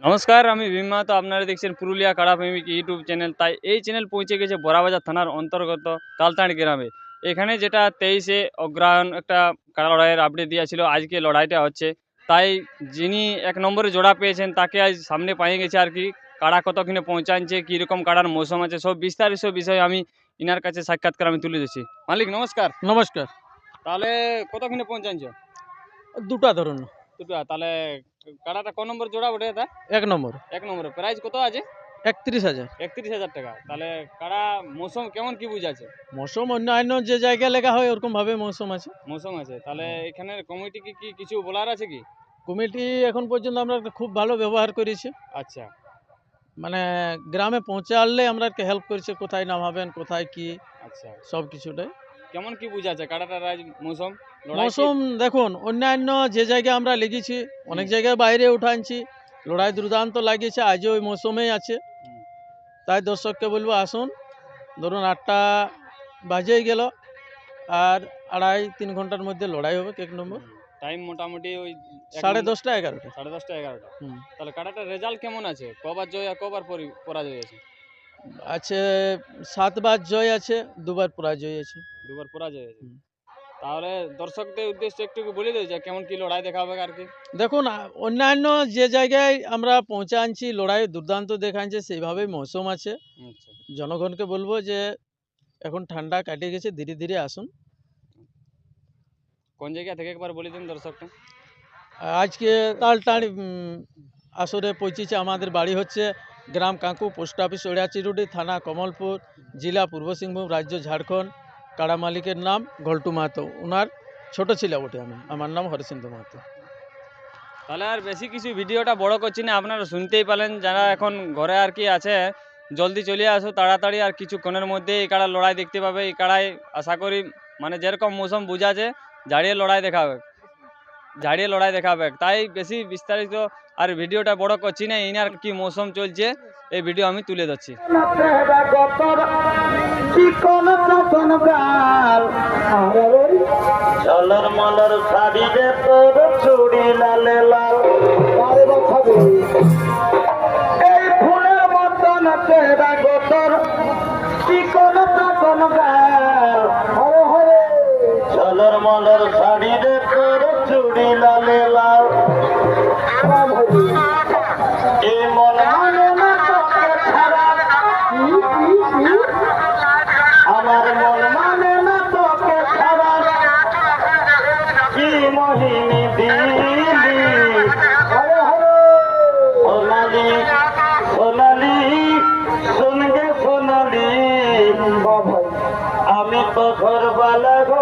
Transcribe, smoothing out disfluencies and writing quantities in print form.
নমস্কার, আমি ভীমা। তো আপনারা দেখছেন পুরুলিয়া কাড়া প্রেমিক ইউটিউব চ্যানেল। তাই এই চ্যানেল পৌঁছে গেছে বড়াবাজার থানার অন্তর্গত তালতাঁড়ি গ্রামে। এখানে যেটা 23শে অগ্রহায়ণ একটা কাড়া লড়াইয়ের আপডেট দিয়েছিল, আজকে লড়াইটা হচ্ছে। তাই যিনি 1 নম্বরে জোড়া পেয়েছেন তাকে আজ সামনে পাইয়ে গেছে আর কি। কাড়া কতক্ষণে পৌঁছাচ্ছে, কীরকম কাড়ার মৌসুম আছে, সব বিস্তারিত বিষয়ে আমি ইনার কাছে সাক্ষাৎকার আমি তুলে দিচ্ছি। মালিক নমস্কার। নমস্কার। তাহলে কতক্ষণে পৌঁছাচ্ছ? দুটা ধরুন। দুটো। তাহলে কাড়াটা কোন নম্বর জোড়া ওঠে? এটা 1 নম্বর 1 নম্বরে। প্রাইস কত আছে? 31,000। 31,000 টাকা। তাহলে কাড়া মৌসুম কেমন কি বুঝাচ্ছে? মৌসুম অন্যান্য যে জায়গায় লেখা হয় ওরকম ভাবে মৌসুম আছে। মৌসুম আছে। তাহলে এখানের কমিটি কি কিছু বলার আছে কি? কমিটি এখন পর্যন্ত আমরা খুব ভালো ব্যবহার করেছি। আচ্ছা মানে গ্রামে পৌঁছালে আমরা হেল্প করেছি, কোথায় নামাবেন, কোথায় কি, আচ্ছা। সব কিছুটাই। কেমন কি বুঝাচ্ছে কাড়াটার আজ মৌসুম? লড়াই কি? মৌসুম দেখুন, অন্যান্য যে জায়গায় আমরা লেগেছি অনেক জায়গায় বাইরে উঠানছি, লড়াই দুর্দান্ত লাগিয়েছে, আজও ওই মৌসুমেই আছে। হুম, তাই দর্শককে বলবো আসুন। ধরুন 8টা বাজেই গেল, আর 2.5-3 ঘন্টার মধ্যে লড়াই হবে 1 নম্বর। টাইম মোটামুটি ওই 10:30 11টা। 10:30 11টা। হুম। তাহলে কাড়াটার রেজাল্ট কেমন আছে? কবার জয় আর কবার পরাজয় আছে? আছে 7 বার জয় আছে, 2 বার পরাজয় আছে। দুবার পরাজয় আছে। হুম। তাহলে দর্শকদের উদ্দেশ্যে একটু বলে দিও যে কেমন কি লড়াই দেখাবে আর কি। দেখুন অন্যান্য যে জায়গায় আমরা পৌঁছাচ্ছি লড়াই দুর্দান্ত দেখাচ্ছে, সেইভাবেই মৌসুম আছে। আচ্ছা। জনগণকে বলবো যে এখন ঠান্ডা কাটিয়ে গেছে, ধীরে ধীরে আসুন। কোন জায়গা থেকে একবার বলে দিন দর্শককে। আজকে তালটাঁড়ি আসরে পৌঁছেছে। আমাদের বাড়ি হচ্ছে গ্রাম কাঁকু, পোস্ট অফিস ওড়িয়াচিরুডি, থানা কমলপুর, জেলা পূর্ব সিংভূম, রাজ্য ঝাড়খণ্ড। কাড়া মালিকের নাম ঘল্টু মাহাতো, ওনার ছোট ছিল বটে। আমার নাম হরিসিন্ধু মাহাতো। তাহলে আর বেশি কিছু ভিডিওটা বড় করছি না, আপনারা শুনতেই পেলেন। যারা এখন ঘরে আর কি আছে, জলদি চলে আসো তাড়াতাড়ি, আর কিছুক্ষণের মধ্যে এই কাড়ার লড়াই দেখতে পাবে। এই কাড়াই আশা করি মানে যেরকম মৌসুম বুঝাছে, ঝাড়িয়ে লড়াই দেখাবে। তাই বেশি বিস্তারিত আর ভিডিওটা বড় করছি না। ইনার কি মৌসুম চলছে এই ভিডিও আমি তুলে ধরছি। ঝলর মলর শাড়ি রে তোর চুড়ি লালে লাল, এই ফুলের মতন চেহারা গোতর চিকন চাকন গাল। ঝলর মলর শাড়ি রে তোর চুড়ি লালে লাল, এই মন মানে না তোকে ছাড়া, আমার মন মানে না তোকে ছাড়া, কি মোহিনী দিলি সোনালি সোনালি সঙ্গে সোনালি, আমি তো ঘর বালা গো